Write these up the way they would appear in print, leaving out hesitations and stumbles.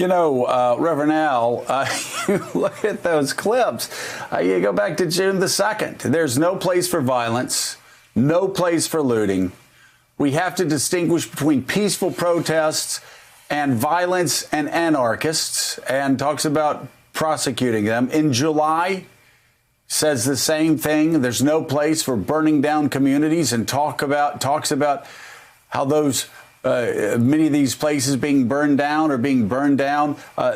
Reverend Al, you look at those clips. You go back to June the 2nd. There's no place for violence, no place for looting. We have to distinguish between peaceful protests and violence and anarchists, and talks about prosecuting them. In July, says the same thing. There's no place for burning down communities, and talks about how those many of these places being burned down.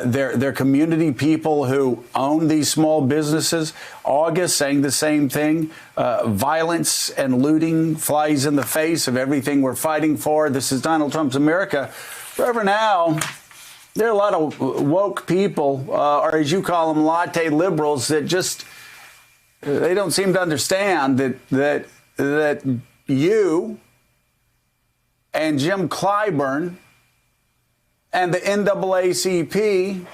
They're community people who own these small businesses. August saying the same thing. Violence and looting flies in the face of everything we're fighting for. This is Donald Trump's America. Reverend Al, there are a lot of woke people, or as you call them, latte liberals, that just they don't seem to understand that you and Jim Clyburn and the NAACP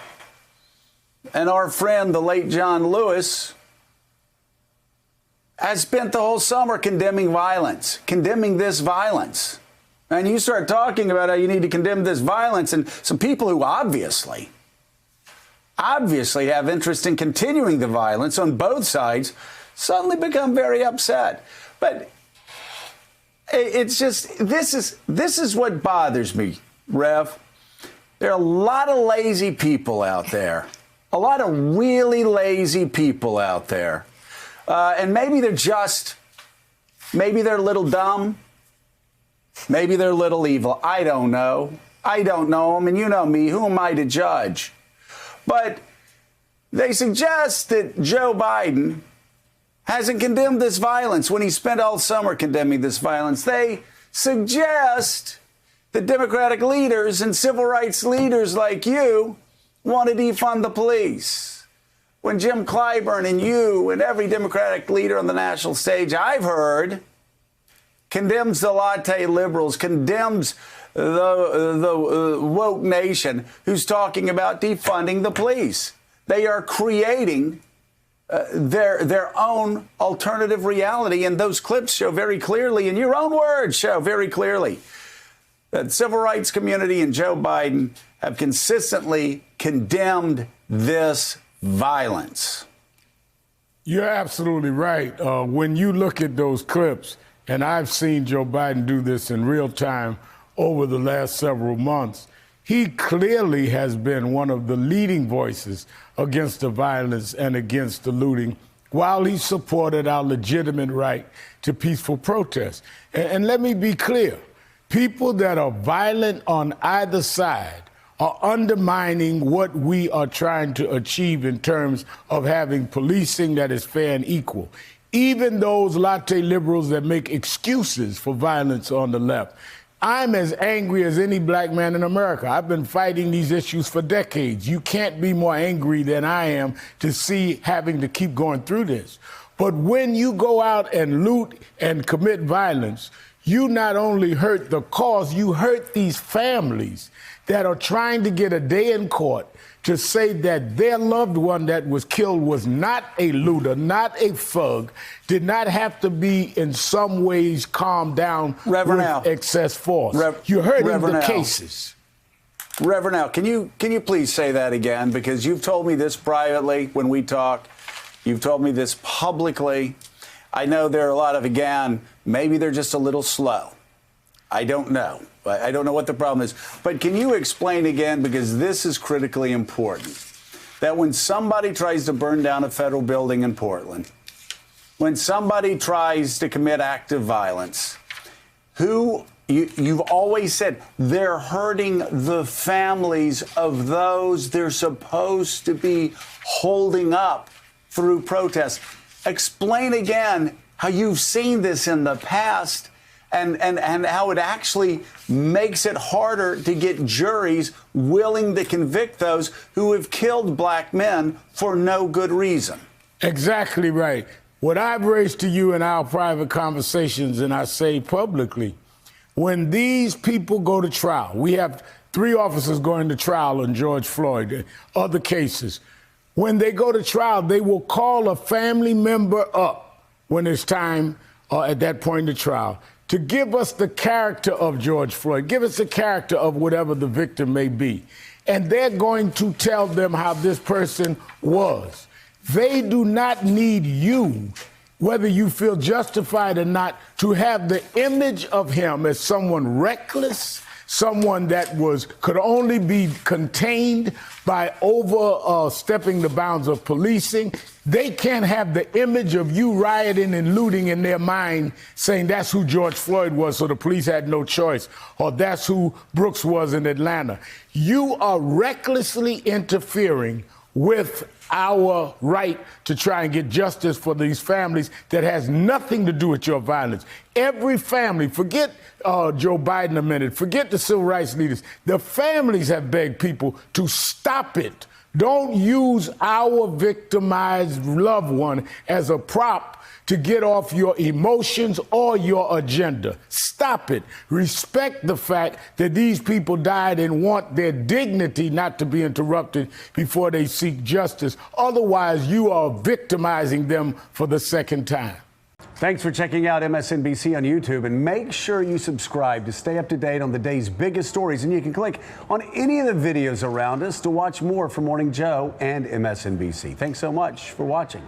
and our friend, the late John Lewis, has spent the whole summer condemning violence, condemning this violence. And you start talking about how you need to condemn this violence, and some people who obviously have interest in continuing the violence on both sides suddenly become very upset. But it's just, this is what bothers me, Rev. There are a lot of lazy people out there, a lot of really lazy people out there. And maybe they're a little dumb. Maybe they're a little evil. I don't know. I don't know them, and you know me. Who am I to judge? But they suggest that Joe Biden hasn't condemned this violence when he spent all summer condemning this violence. They suggest that Democratic leaders and civil rights leaders like you want to defund the police. When Jim Clyburn and you and every Democratic leader on the national stage I've heard condemns the latte liberals, condemns the woke nation who's talking about defunding the police. They are creating their own alternative reality, and those clips show very clearly, in your own words, show very clearly that the civil rights community and Joe Biden have consistently condemned this violence. You're absolutely right. When you look at those clips, and I've seen Joe Biden do this in real time over the last several months, he clearly has been one of the leading voices against the violence and against the looting, while he supported our legitimate right to peaceful protest. And let me be clear, people that are violent on either side are undermining what we are trying to achieve in terms of having policing that is fair and equal. Even those latte liberals that make excuses for violence on the left. I'm as angry as any black man in America. I've been fighting these issues for decades. You can't be more angry than I am to see having to keep going through this. But when you go out and loot and commit violence, you not only hurt the cause, you hurt these families that are trying to get a day in court to say that their loved one that was killed was not a looter, not a thug, did not have to be in some ways calmed down Reverend with Al. excess force. You're hurting Reverend the Al. cases. Reverend Al, can you please say that again? Because you've told me this privately when we talk. You've told me this publicly. I know there are a lot of, again, maybe they're just a little slow. I don't know. I don't know what the problem is. But can you explain again, because this is critically important, that when somebody tries to burn down a federal building in Portland, when somebody tries to commit active violence, you've always said they're hurting the families of those they're supposed to be holding up through protests. Explain again how you've seen this in the past and how it actually makes it harder to get juries willing to convict those who have killed black men for no good reason. Exactly right. What I've raised to you in our private conversations, and I say publicly, when these people go to trial, we have 3 officers going to trial on George Floyd and other cases. When they go to trial, they will call a family member up when it's time at that point in the trial to give us the character of George Floyd, give us the character of whatever the victim may be. and they're going to tell them how this person was. They do not need you, whether you feel justified or not, to have the image of him as someone reckless, someone that could only be contained by overstepping the bounds of policing. They can't have the image of you rioting and looting in their mind, saying that's who George Floyd was, so the police had no choice, or that's who Brooks was in Atlanta. You are recklessly interfering with our right to try and get justice for these families that has nothing to do with your violence. Every family, forget Joe Biden a minute, forget the civil rights leaders. The families have begged people to stop it. Don't use our victimized loved one as a prop to get off your emotions or your agenda. Stop it. Respect the fact that these people died and want their dignity not to be interrupted before they seek justice. Otherwise, you are victimizing them for the second time. Thanks for checking out MSNBC on YouTube, and make sure you subscribe to stay up to date on the day's biggest stories. And you can click on any of the videos around us to watch more from Morning Joe and MSNBC. Thanks so much for watching.